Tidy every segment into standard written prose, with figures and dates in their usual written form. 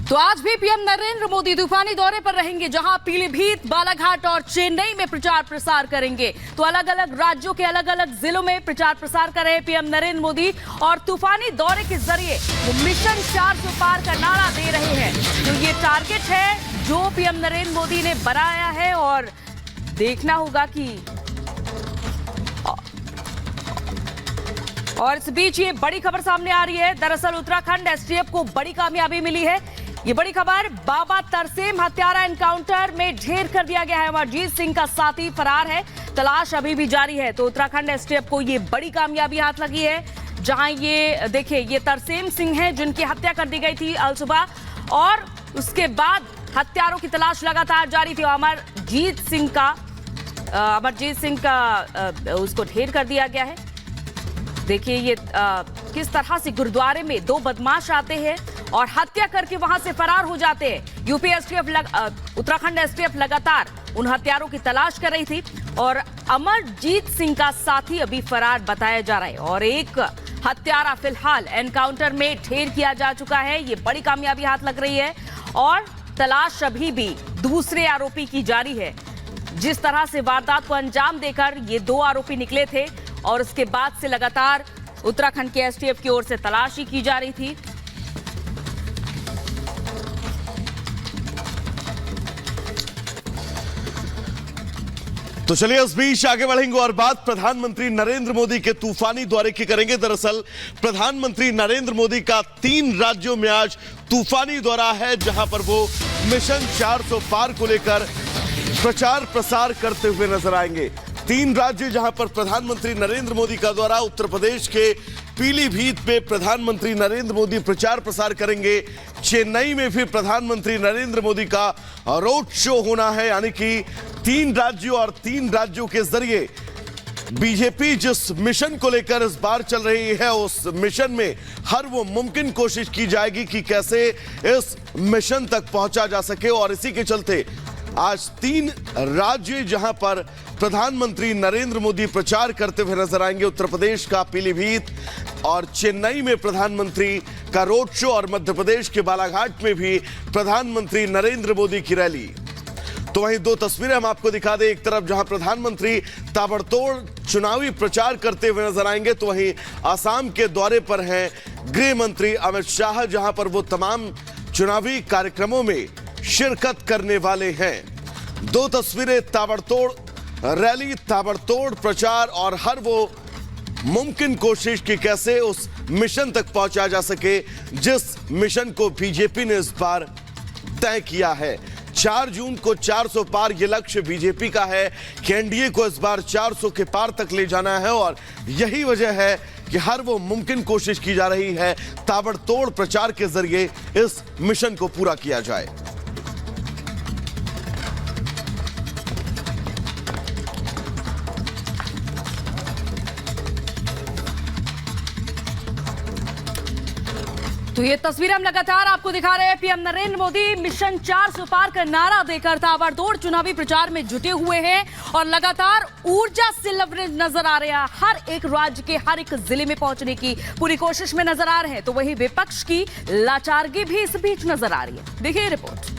तो आज भी पीएम नरेंद्र मोदी तूफानी दौरे पर रहेंगे, जहां पीलीभीत, बालाघाट और चेन्नई में प्रचार प्रसार करेंगे। तो अलग अलग राज्यों के अलग अलग जिलों में प्रचार प्रसार कर रहे पीएम नरेंद्र मोदी और तूफानी दौरे के जरिए वो मिशन 400 पार का नारा दे रहे हैं। तो ये टारगेट है जो पीएम नरेंद्र मोदी ने बनाया है और देखना होगा कि और इस बीच ये बड़ी खबर सामने आ रही है। दरअसल उत्तराखंड एसटीएफ को बड़ी कामयाबी मिली है। ये बड़ी खबर, बाबा तरसेम हत्यारा एनकाउंटर में ढेर कर दिया गया है। अमरजीत सिंह का साथी फरार है, तलाश अभी भी जारी है। तो उत्तराखंड एसटीएफ को ये बड़ी कामयाबी हाथ लगी है, जहां ये देखिए ये तरसेम सिंह है जिनकी हत्या कर दी गई थी अल सुबह, और उसके बाद हत्यारों की तलाश लगातार जारी थी। अमरजीत सिंह का उसको ढेर कर दिया गया है। देखिए ये किस तरह से गुरुद्वारे में दो बदमाश आते हैं और हत्या करके वहां से फरार हो जाते हैं। यूपी एसटीएफ उत्तराखंड एसटीएफ लगातार उन हत्यारों की तलाश कर रही थी और अमरजीत सिंह का साथी अभी फरार बताया जा रहा है और एक हत्यारा फिलहाल एनकाउंटर में ढेर किया जा चुका है। ये बड़ी कामयाबी हाथ लग रही है और तलाश अभी भी दूसरे आरोपी की जारी है। जिस तरह से वारदात को अंजाम देकर ये दो आरोपी निकले थे और उसके बाद से लगातार उत्तराखंड के एसटीएफ की ओर से तलाशी की जा रही थी। तो चलिए इस बीच आगे बढ़ेंगे और बात प्रधानमंत्री नरेंद्र मोदी के तूफानी दौरे की करेंगे। दरअसल प्रधानमंत्री नरेंद्र मोदी का 3 राज्यों में आज तूफानी दौरा है, जहां पर वो मिशन 400 पार को लेकर प्रचार प्रसार करते हुए नजर आएंगे। 3 राज्य जहां पर प्रधानमंत्री नरेंद्र मोदी का दौरा, उत्तर प्रदेश के पीलीभीत में प्रधानमंत्री नरेंद्र मोदी प्रचार प्रसार करेंगे। चेन्नई में भी प्रधानमंत्री नरेंद्र मोदी का रोड शो होना है, यानी कि 3 राज्यों और 3 राज्यों के जरिए बीजेपी जिस मिशन को लेकर इस बार चल रही है, उस मिशन में हर वो मुमकिन कोशिश की जाएगी कि कैसे इस मिशन तक पहुंचा जा सके। और इसी के चलते आज 3 राज्य जहां पर प्रधानमंत्री नरेंद्र मोदी प्रचार करते हुए नजर आएंगे, उत्तर प्रदेश का पीलीभीत और चेन्नई में प्रधानमंत्री का रोड शो और मध्य प्रदेश के बालाघाट में भी प्रधानमंत्री नरेंद्र मोदी की रैली। तो वहीं 2 तस्वीरें हम आपको दिखा दें। एक तरफ जहां प्रधानमंत्री ताबड़तोड़ चुनावी प्रचार करते हुए नजर आएंगे, तो वहीं असम के दौरे पर हैं गृह मंत्री अमित शाह, जहां पर वो तमाम चुनावी कार्यक्रमों में शिरकत करने वाले हैं। 2 तस्वीरें, ताबड़तोड़ रैली, ताबड़तोड़ प्रचार और हर वो मुमकिन कोशिश कि कैसे उस मिशन तक पहुंचा जा सके जिस मिशन को बीजेपी ने इस बार तय किया है। 4 जून को 400 पार ये लक्ष्य बीजेपी का है कि एनडीए को इस बार 400 के पार तक ले जाना है और यही वजह है कि हर वो मुमकिन कोशिश की जा रही है ताबड़तोड़ प्रचार के जरिए इस मिशन को पूरा किया जाए। तो ये तस्वीर हम लगातार आपको दिखा रहे हैं। पीएम नरेंद्र मोदी मिशन 400 पार का नारा देकर ताबड़तोड़ चुनावी प्रचार में जुटे हुए हैं और लगातार ऊर्जा से लबरेज नजर आ रहे हैं। हर एक राज्य के हर एक जिले में पहुंचने की पूरी कोशिश में नजर आ रहे हैं। तो वहीं विपक्ष की लाचारगी भी इस बीच नजर आ रही है। देखिए रिपोर्ट।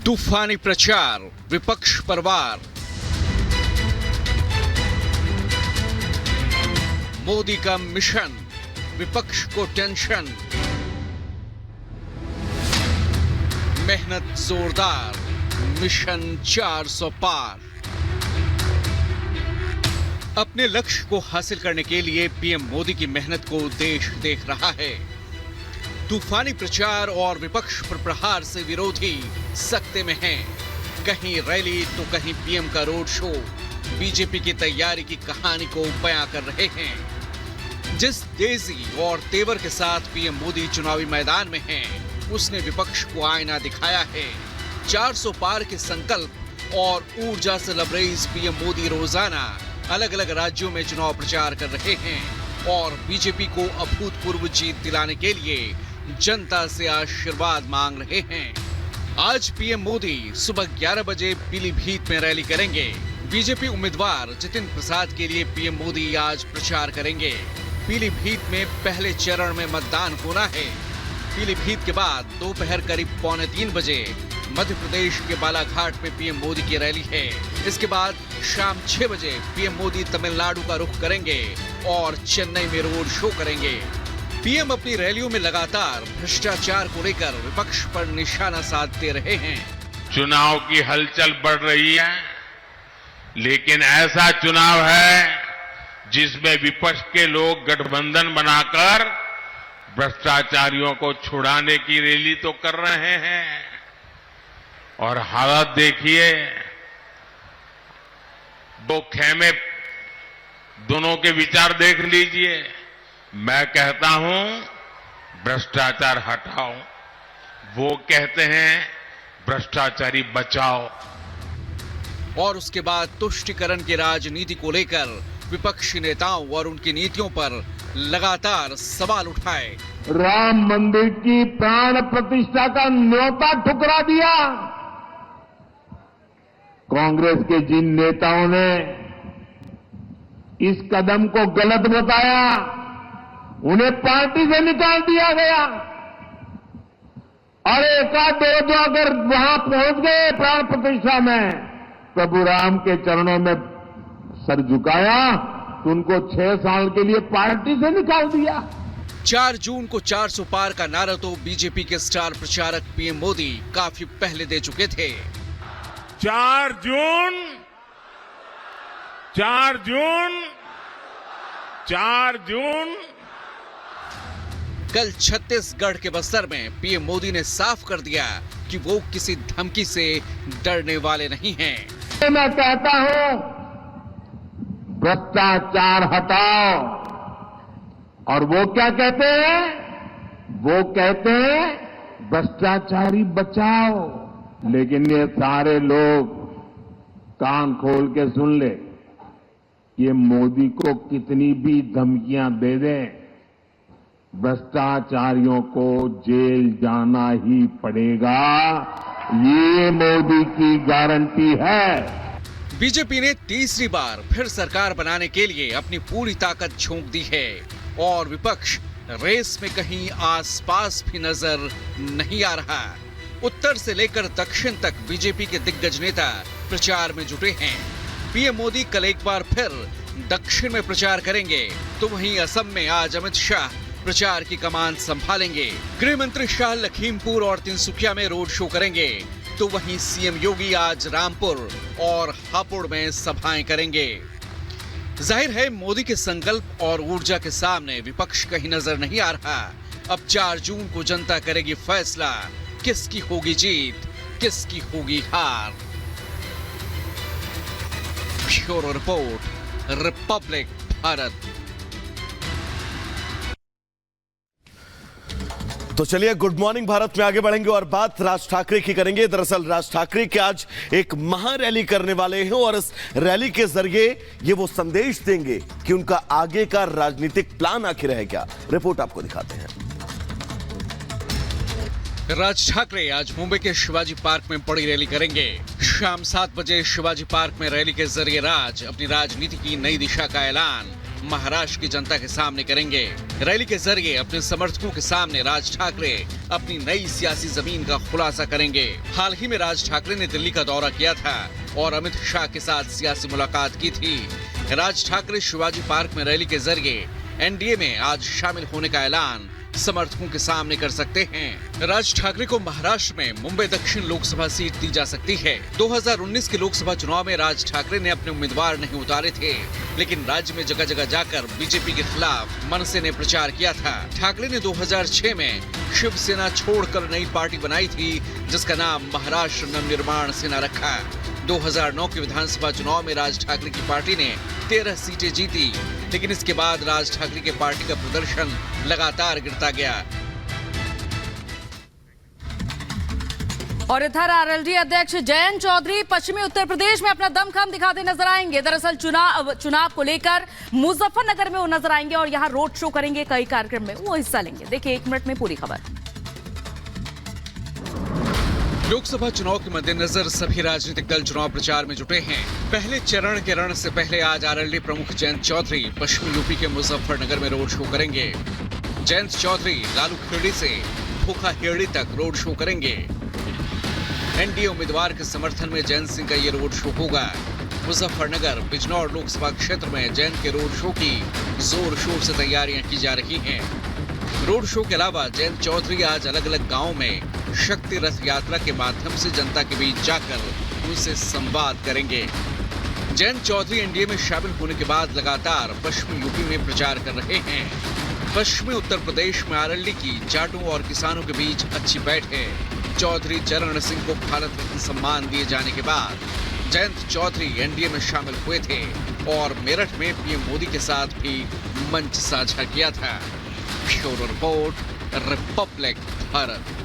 तूफानी प्रचार, विपक्ष पर वार। मोदी का मिशन, विपक्ष को टेंशन। मेहनत जोरदार, मिशन 400 पार। अपने लक्ष्य को हासिल करने के लिए पीएम मोदी की मेहनत को देश देख रहा है। तूफानी प्रचार और विपक्ष पर प्रहार से विरोधी सकते में हैं। कहीं रैली तो कहीं पीएम का रोड शो बीजेपी की तैयारी की कहानी को बयां कर रहे हैं। जिस तेजी और तेवर के साथ पीएम मोदी चुनावी मैदान में हैं, उसने विपक्ष को आईना दिखाया है। 400 पार के संकल्प और ऊर्जा से लबरेज पीएम मोदी रोजाना अलग अलग राज्यों में चुनाव प्रचार कर रहे हैं और बीजेपी को अभूतपूर्व जीत दिलाने के लिए जनता से आशीर्वाद मांग रहे हैं। आज पीएम मोदी सुबह 11 बजे पीलीभीत में रैली करेंगे। बीजेपी उम्मीदवार जितिन प्रसाद के लिए पीएम मोदी आज प्रचार करेंगे। पीलीभीत में पहले चरण में मतदान होना है। पीलीभीत के बाद दोपहर करीब 2:45 बजे मध्य प्रदेश के बालाघाट में पीएम मोदी की रैली है। इसके बाद शाम 6 बजे पीएम मोदी तमिलनाडु का रुख करेंगे और चेन्नई में रोड शो करेंगे। पीएम अपनी रैलियों में लगातार भ्रष्टाचार को लेकर विपक्ष पर निशाना साधते रहे हैं। चुनाव की हलचल बढ़ रही है, लेकिन ऐसा चुनाव है जिसमें विपक्ष के लोग गठबंधन बनाकर भ्रष्टाचारियों को छुड़ाने की रैली तो कर रहे हैं, और हालत देखिए, दो खेमे, दोनों के विचार देख लीजिए। मैं कहता हूं भ्रष्टाचार हटाओ, वो कहते हैं भ्रष्टाचारी बचाओ। और उसके बाद तुष्टीकरण की राजनीति को लेकर विपक्षी नेताओं और उनकी नीतियों पर लगातार सवाल उठाए। राम मंदिर की प्राण प्रतिष्ठा का न्योता ठुकरा दिया। कांग्रेस के जिन नेताओं ने इस कदम को गलत बताया, उन्हें पार्टी से निकाल दिया गया। और एकाध दो अगर वहां पहुंच गए प्राण प्रतिष्ठा में, प्रभु राम के चरणों में सर झुकाया, तो उनको 6 साल के लिए पार्टी से निकाल दिया। 4 जून को 400 पार का नारा तो बीजेपी के स्टार प्रचारक पीएम मोदी काफी पहले दे चुके थे। 4 जून 4 जून 4 जून। कल छत्तीसगढ़ के बस्तर में पीएम मोदी ने साफ कर दिया कि वो किसी धमकी से डरने वाले नहीं हैं। मैं कहता हूं, भ्रष्टाचार हटाओ। और वो क्या कहते हैं? वो कहते हैं भ्रष्टाचारी बचाओ। लेकिन ये सारे लोग कान खोल के सुन ले, ये मोदी को कितनी भी धमकियां दे दें, भ्रष्टाचारियों को जेल जाना ही पड़ेगा। ये मोदी की गारंटी है। बीजेपी ने तीसरी बार फिर सरकार बनाने के लिए अपनी पूरी ताकत झोंक दी है और विपक्ष रेस में कहीं आसपास भी नजर नहीं आ रहा। उत्तर से लेकर दक्षिण तक बीजेपी के दिग्गज नेता प्रचार में जुटे हैं। पीएम मोदी कल एक बार फिर दक्षिण में प्रचार करेंगे, तो वहीं असम में आज अमित शाह प्रचार की कमान संभालेंगे। गृह मंत्री शाह लखीमपुर और तिनसुकिया में रोड शो करेंगे, तो वहीं सीएम योगी आज रामपुर और हापुड़ में सभाएं करेंगे। जाहिर है मोदी के संकल्प और ऊर्जा के सामने विपक्ष कहीं नजर नहीं आ रहा। अब 4 जून को जनता करेगी फैसला, किसकी होगी जीत, किसकी होगी हार। Bureau report, Republic Bharat. तो चलिए गुड मॉर्निंग भारत में आगे बढ़ेंगे और बात राज ठाकरे की करेंगे। दरअसल राज ठाकरे के आज एक महा रैली करने वाले हैं और इस रैली के जरिए ये वो संदेश देंगे कि उनका आगे का राजनीतिक प्लान आखिर है क्या। रिपोर्ट आपको दिखाते हैं। राज ठाकरे आज मुंबई के शिवाजी पार्क में बड़ी रैली करेंगे। शाम 7 बजे शिवाजी पार्क में रैली के जरिए राज अपनी राजनीति की नई दिशा का ऐलान महाराष्ट्र की जनता के सामने करेंगे। रैली के जरिए अपने समर्थकों के सामने राज ठाकरे अपनी नई सियासी जमीन का खुलासा करेंगे। हाल ही में राज ठाकरे ने दिल्ली का दौरा किया था और अमित शाह के साथ सियासी मुलाकात की थी। राज ठाकरे शिवाजी पार्क में रैली के जरिए एनडीए में आज शामिल होने का ऐलान समर्थकों के सामने कर सकते हैं। राज ठाकरे को महाराष्ट्र में मुंबई दक्षिण लोकसभा सीट दी जा सकती है। 2019 के लोकसभा चुनाव में राज ठाकरे ने अपने उम्मीदवार नहीं उतारे थे, लेकिन राज्य में जगह जगह जाकर बीजेपी के खिलाफ मनसे ने प्रचार किया था। ठाकरे ने 2006 में शिवसेना छोड़कर नई पार्टी बनाई थी, जिसका नाम महाराष्ट्र नवनिर्माण सेना रखा। 2009 के विधानसभा चुनाव में राज ठाकरे की पार्टी ने 13 सीटें जीती, लेकिन इसके बाद राज ठाकरे की पार्टी का प्रदर्शन लगातार गिरता गया। और इधर आरएलडी अध्यक्ष जयंत चौधरी पश्चिमी उत्तर प्रदेश में अपना दमखम दिखाते नजर आएंगे। दरअसल चुनाव को लेकर मुजफ्फरनगर में वो नजर आएंगे और यहां रोड शो करेंगे, कई कार्यक्रम में वो हिस्सा लेंगे। देखिए 1 मिनट में पूरी खबर। लोकसभा चुनाव के मद्देनजर सभी राजनीतिक दल चुनाव प्रचार में जुटे हैं। पहले चरण के रण से पहले आज आरएलडी प्रमुख जयंत चौधरी पश्चिमी यूपी के मुजफ्फरनगर में रोड शो करेंगे। जयंत चौधरी लालू खेड़ी से भूखा हेड़ी तक रोड शो करेंगे। एनडीए उम्मीदवार के समर्थन में जयंत सिंह का ये रोड शो होगा। मुजफ्फरनगर बिजनौर लोकसभा क्षेत्र में जयंत के रोड शो की जोर शोर से तैयारियां की जा रही हैं। रोड शो के अलावा जयंत चौधरी आज अलग अलग गांवों में शक्ति रथ यात्रा के माध्यम से जनता के बीच जाकर उनसे संवाद करेंगे। जयंत चौधरी एनडीए में शामिल होने के बाद लगातार पश्चिमी यूपी में प्रचार कर रहे हैं। पश्चिमी उत्तर प्रदेश में आरएलडी की जाटों और किसानों के बीच अच्छी बैठ है। चौधरी चरण सिंह को भारत रत्न सम्मान दिए जाने के बाद जयंत चौधरी एनडीए में शामिल हुए थे और मेरठ में पीएम मोदी के साथ भी मंच साझा किया था। Bureau report, Republic Bharat.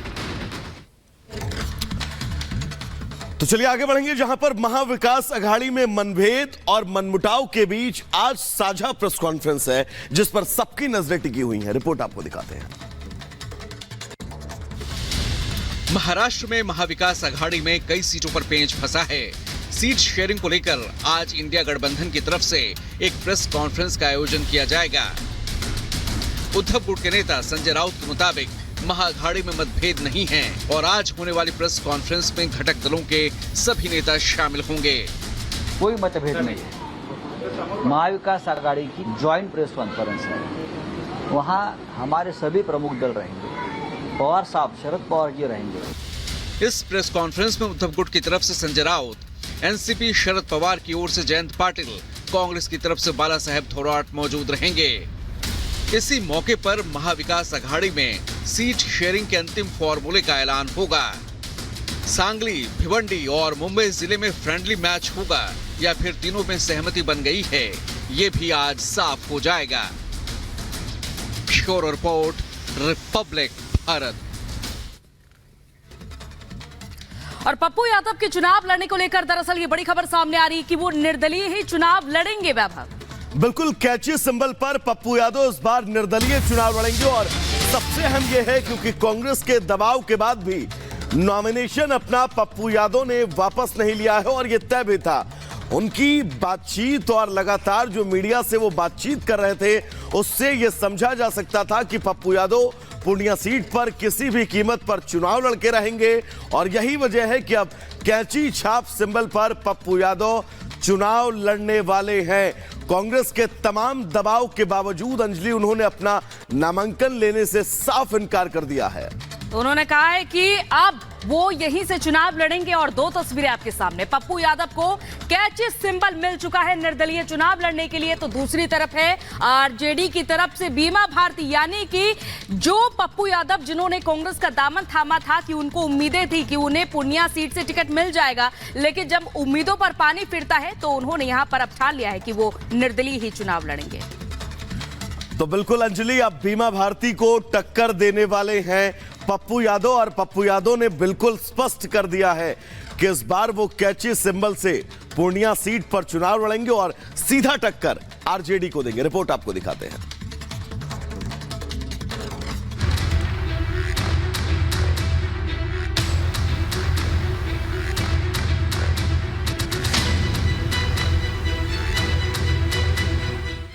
तो चलिए आगे बढ़ेंगे, जहां पर महाविकास अघाड़ी में मनभेद और मनमुटाव के बीच आज साझा प्रेस कॉन्फ्रेंस है, जिस पर सबकी नजरें टिकी हुई हैं। रिपोर्ट आपको दिखाते हैं। महाराष्ट्र में महाविकास अघाड़ी में कई सीटों पर पेंच फंसा है। सीट शेयरिंग को लेकर आज इंडिया गठबंधन की तरफ से एक प्रेस कॉन्फ्रेंस का आयोजन किया जाएगा। उद्धव गुट के नेता संजय राउत के मुताबिक महाअघाड़ी में मतभेद नहीं है और आज होने वाली प्रेस कॉन्फ्रेंस में घटक दलों के सभी नेता शामिल होंगे। कोई मतभेद नहीं है। महाविकास आघाड़ी की ज्वाइंट प्रेस कॉन्फ्रेंस है, वहाँ हमारे सभी प्रमुख दल रहेंगे। पवार साहब, शरद पवार जी रहेंगे। इस प्रेस कॉन्फ्रेंस में उद्धव गुट की तरफ से संजय राउत, एनसीपी शरद पवार की ओर से जयंत पाटिल, कांग्रेस की तरफ से बाला साहेब थोराट मौजूद रहेंगे। इसी मौके पर महाविकास अघाड़ी में सीट शेयरिंग के अंतिम फॉर्मूले का ऐलान होगा। सांगली, भिवंडी और मुंबई जिले में फ्रेंडली मैच होगा या फिर तीनों में सहमति बन गई है, ये भी आज साफ हो जाएगा। Bureau report, Republic Bharat. और पप्पू यादव के चुनाव लड़ने को लेकर दरअसल ये बड़ी खबर सामने आ रही है कि वो निर्दलीय ही चुनाव लड़ेंगे। वैभव, बिल्कुल कैची सिंबल पर पप्पू यादव इस बार निर्दलीय चुनाव लड़ेंगे और सबसे अहम यह है क्योंकि कांग्रेस के दबाव के बाद भी नॉमिनेशन अपना पप्पू यादव ने वापस नहीं लिया है और यह तय भी था। उनकी बातचीत और लगातार जो मीडिया से वो बातचीत कर रहे थे, उससे यह समझा जा सकता था कि पप्पू यादव पूर्णिया सीट पर किसी भी कीमत पर चुनाव लड़के रहेंगे और यही वजह है कि अब कैंची छाप सिंबल पर पप्पू यादव चुनाव लड़ने वाले हैं। कांग्रेस के तमाम दबाव के बावजूद अंजलि, उन्होंने अपना नामांकन लेने से साफ इनकार कर दिया है। तो उन्होंने कहा है कि अब वो यहीं से चुनाव लड़ेंगे और दो तस्वीरें आपके सामने। पप्पू यादव को कैची सिंबल मिल चुका है निर्दलीय चुनाव लड़ने के लिए, तो दूसरी तरफ है आरजेडी की तरफ से बीमा भारती, यानी कि जो पप्पू यादव जिन्होंने कांग्रेस का दामन थामा था कि उनको उम्मीदें थी कि उन्हें पूर्णिया सीट से टिकट मिल जाएगा, लेकिन जब उम्मीदों पर पानी फिरता है तो उन्होंने यहां पर अब ठान लिया है कि वो निर्दलीय ही चुनाव लड़ेंगे। तो बिल्कुल अंजलि, अब बीमा भारती को टक्कर देने वाले हैं पप्पू यादव और पप्पू यादव ने बिल्कुल स्पष्ट कर दिया है कि इस बार वो कैची सिंबल से पूर्णिया सीट पर चुनाव लड़ेंगे और सीधा टक्कर आरजेडी को देंगे। रिपोर्ट आपको दिखाते हैं।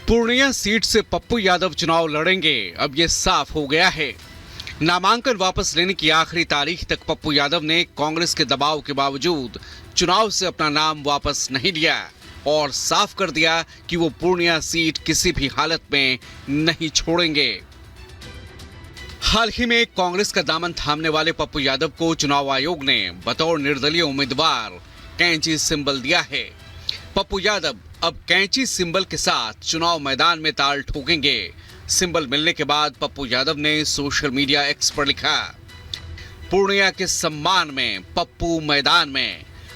पूर्णिया सीट से पप्पू यादव चुनाव लड़ेंगे, अब ये साफ हो गया है। नामांकन वापस लेने की आखिरी तारीख तक पप्पू यादव ने कांग्रेस के दबाव के बावजूद चुनाव से अपना नाम वापस नहीं लिया और साफ कर दिया कि वो पूर्णिया सीट किसी भी हालत में नहीं छोड़ेंगे। हाल ही में कांग्रेस का दामन थामने वाले पप्पू यादव को चुनाव आयोग ने बतौर निर्दलीय उम्मीदवार कैंची सिंबल दिया है। पप्पू यादव अब कैंची सिंबल के साथ चुनाव मैदान में ताल ठोकेंगे। सिंबल मिलने के बाद पप्पू यादव ने सोशल मीडिया एक्स पर लिखा, पूर्णिया के सम्मान में पप्पू मैदान में।